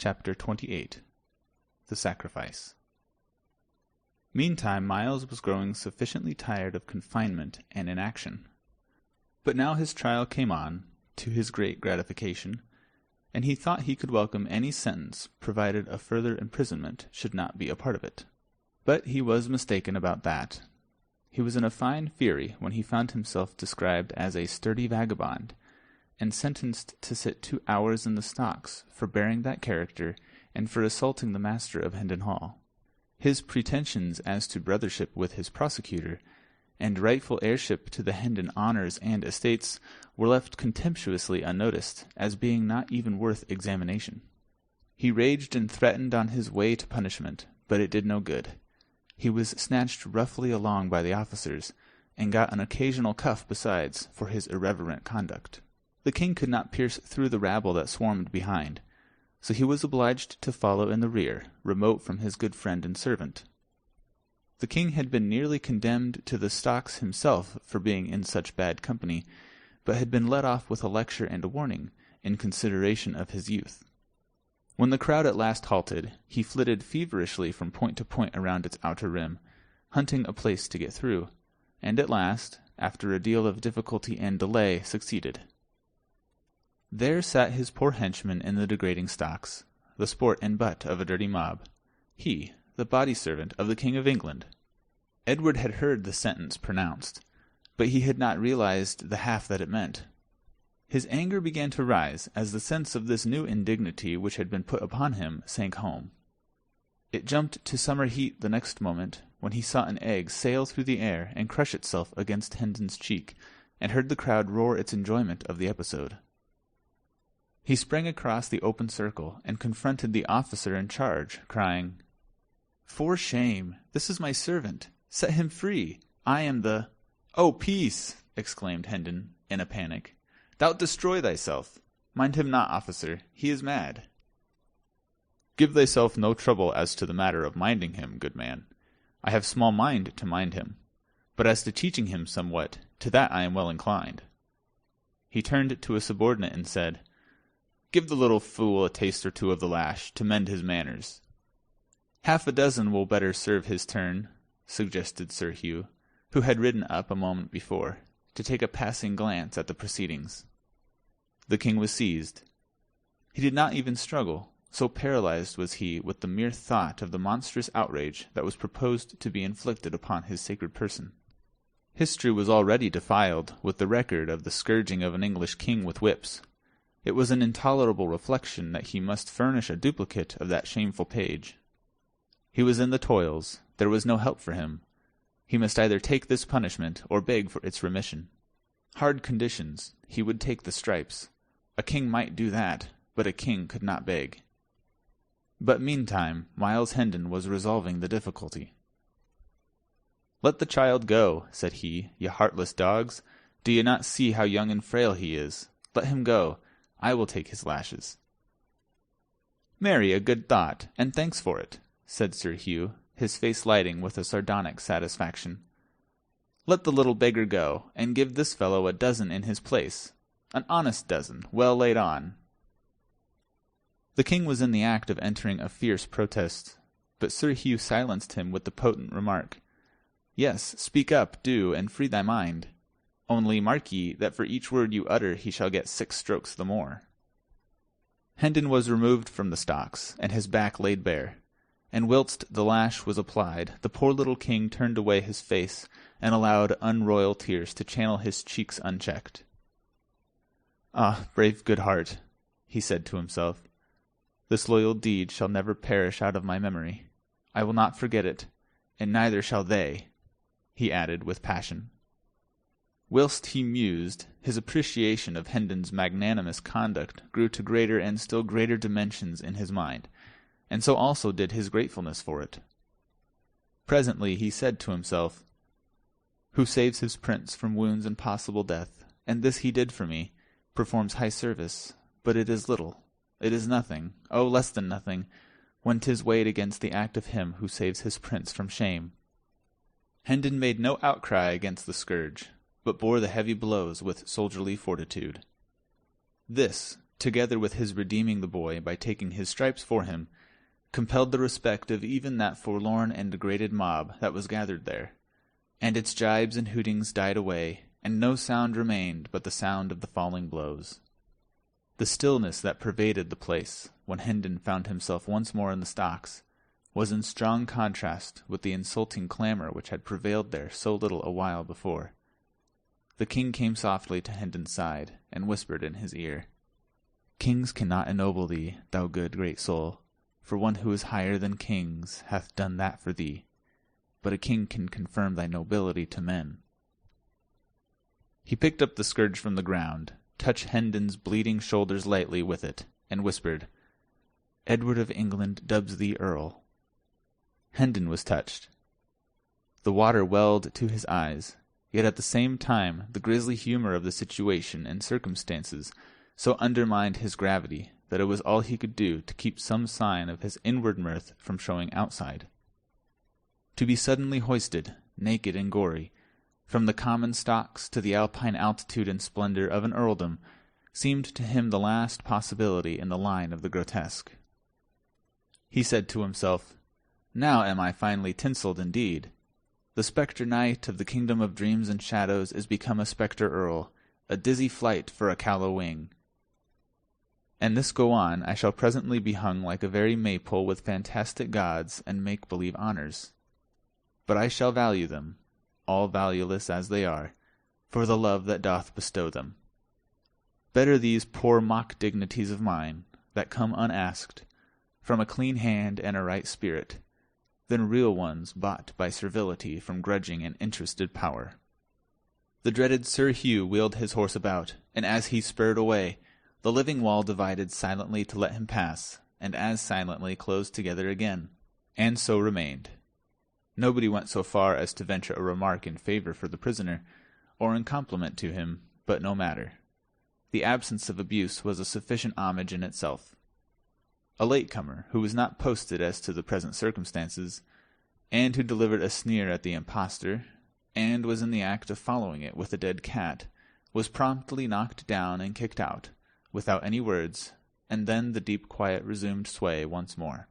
Chapter 28 The Sacrifice. Meantime Myles was growing sufficiently tired of confinement and inaction. But now his trial came on, to his great gratification, and he thought he could welcome any sentence, provided a further imprisonment should not be a part of it. But he was mistaken about that. He was in a fine fury when he found himself described as a sturdy vagabond, and sentenced to sit 2 hours in the stocks for bearing that character and for assaulting the master of Hendon Hall. His pretensions as to brothership with his prosecutor, and rightful heirship to the Hendon honours and estates, were left contemptuously unnoticed, as being not even worth examination. He raged and threatened on his way to punishment, but it did no good. He was snatched roughly along by the officers, and got an occasional cuff besides for his irreverent conduct. The king could not pierce through the rabble that swarmed behind, so he was obliged to follow in the rear, remote from his good friend and servant. The king had been nearly condemned to the stocks himself for being in such bad company, but had been let off with a lecture and a warning, in consideration of his youth. When the crowd at last halted, he flitted feverishly from point to point around its outer rim, hunting a place to get through, and at last, after a deal of difficulty and delay, succeeded. There sat his poor henchman in the degrading stocks, the sport and butt of a dirty mob, he, the body-servant of the King of England. Edward had heard the sentence pronounced, but he had not realized the half that it meant. His anger began to rise as the sense of this new indignity which had been put upon him sank home. It jumped to summer heat the next moment, when he saw an egg sail through the air and crush itself against Hendon's cheek, and heard the crowd roar its enjoyment of the episode. He sprang across the open circle and confronted the officer in charge, crying, "For shame! This is my servant. Set him free. I am the—" "Oh, peace!" exclaimed Hendon, in a panic. "Thou'lt destroy thyself. Mind him not, officer. He is mad." "Give thyself no trouble as to the matter of minding him, good man. I have small mind to mind him. But as to teaching him somewhat, to that I am well inclined." He turned to a subordinate and said, "Give the little fool a taste or two of the lash, to mend his manners." "Half a dozen will better serve his turn," suggested Sir Hugh, who had ridden up a moment before, to take a passing glance at the proceedings. The king was seized. He did not even struggle, so paralyzed was he with the mere thought of the monstrous outrage that was proposed to be inflicted upon his sacred person. History was already defiled with the record of the scourging of an English king with whips. It was an intolerable reflection that he must furnish a duplicate of that shameful page. He was in the toils. There was no help for him. He must either take this punishment or beg for its remission. Hard conditions. He would take the stripes. A king might do that, but a king could not beg. But meantime Myles Hendon was resolving the difficulty. "Let the child go," said he, "ye heartless dogs. Do ye not see how young and frail he is? Let him go. I will take his lashes." "Marry, a good thought, and thanks for it," said Sir Hugh, his face lighting with a sardonic satisfaction. "Let the little beggar go, and give this fellow a dozen in his place. An honest dozen, well laid on." The king was in the act of entering a fierce protest, but Sir Hugh silenced him with the potent remark, "Yes, speak up, do, and free thy mind. Only mark ye that for each word you utter he shall get 6 strokes the more." Hendon was removed from the stocks, and his back laid bare, and whilst the lash was applied, the poor little king turned away his face and allowed unroyal tears to channel his cheeks unchecked. "Ah, brave good heart," he said to himself, "this loyal deed shall never perish out of my memory. I will not forget it, and neither shall they," he added with passion. Whilst he mused, his appreciation of Hendon's magnanimous conduct grew to greater and still greater dimensions in his mind, and so also did his gratefulness for it. Presently he said to himself, "Who saves his prince from wounds and possible death, and this he did for me, performs high service, but it is little, it is nothing, oh, less than nothing, when 'tis weighed against the act of him who saves his prince from shame." Hendon made no outcry against the scourge, but bore the heavy blows with soldierly fortitude. This, together with his redeeming the boy by taking his stripes for him, compelled the respect of even that forlorn and degraded mob that was gathered there, and its gibes and hootings died away, and no sound remained but the sound of the falling blows. The stillness that pervaded the place, when Hendon found himself once more in the stocks, was in strong contrast with the insulting clamour which had prevailed there so little a while before. The king came softly to Hendon's side, and whispered in his ear, "Kings cannot ennoble thee, thou good great soul, for one who is higher than kings hath done that for thee, but a king can confirm thy nobility to men." He picked up the scourge from the ground, touched Hendon's bleeding shoulders lightly with it, and whispered, "Edward of England dubs thee Earl." Hendon was touched. The water welled to his eyes, yet at the same time the grisly humour of the situation and circumstances so undermined his gravity that it was all he could do to keep some sign of his inward mirth from showing outside. To be suddenly hoisted, naked and gory, from the common stocks to the alpine altitude and splendour of an earldom, seemed to him the last possibility in the line of the grotesque. He said to himself, "Now am I finely tinselled indeed. The spectre knight of the kingdom of dreams and shadows is become a spectre earl, a dizzy flight for a callow wing. And this go on, I shall presently be hung like a very maypole with fantastic gods and make-believe honours. But I shall value them, all valueless as they are, for the love that doth bestow them. Better these poor mock dignities of mine, that come unasked, from a clean hand and a right spirit, than real ones bought by servility from grudging and interested power." The dreaded Sir Hugh wheeled his horse about, and as he spurred away, the living wall divided silently to let him pass, and as silently closed together again, and so remained. Nobody went so far as to venture a remark in favour for the prisoner, or in compliment to him, but no matter. The absence of abuse was a sufficient homage in itself. A late-comer, who was not posted as to the present circumstances, and who delivered a sneer at the impostor, and was in the act of following it with a dead cat, was promptly knocked down and kicked out, without any words, and then the deep quiet resumed sway once more.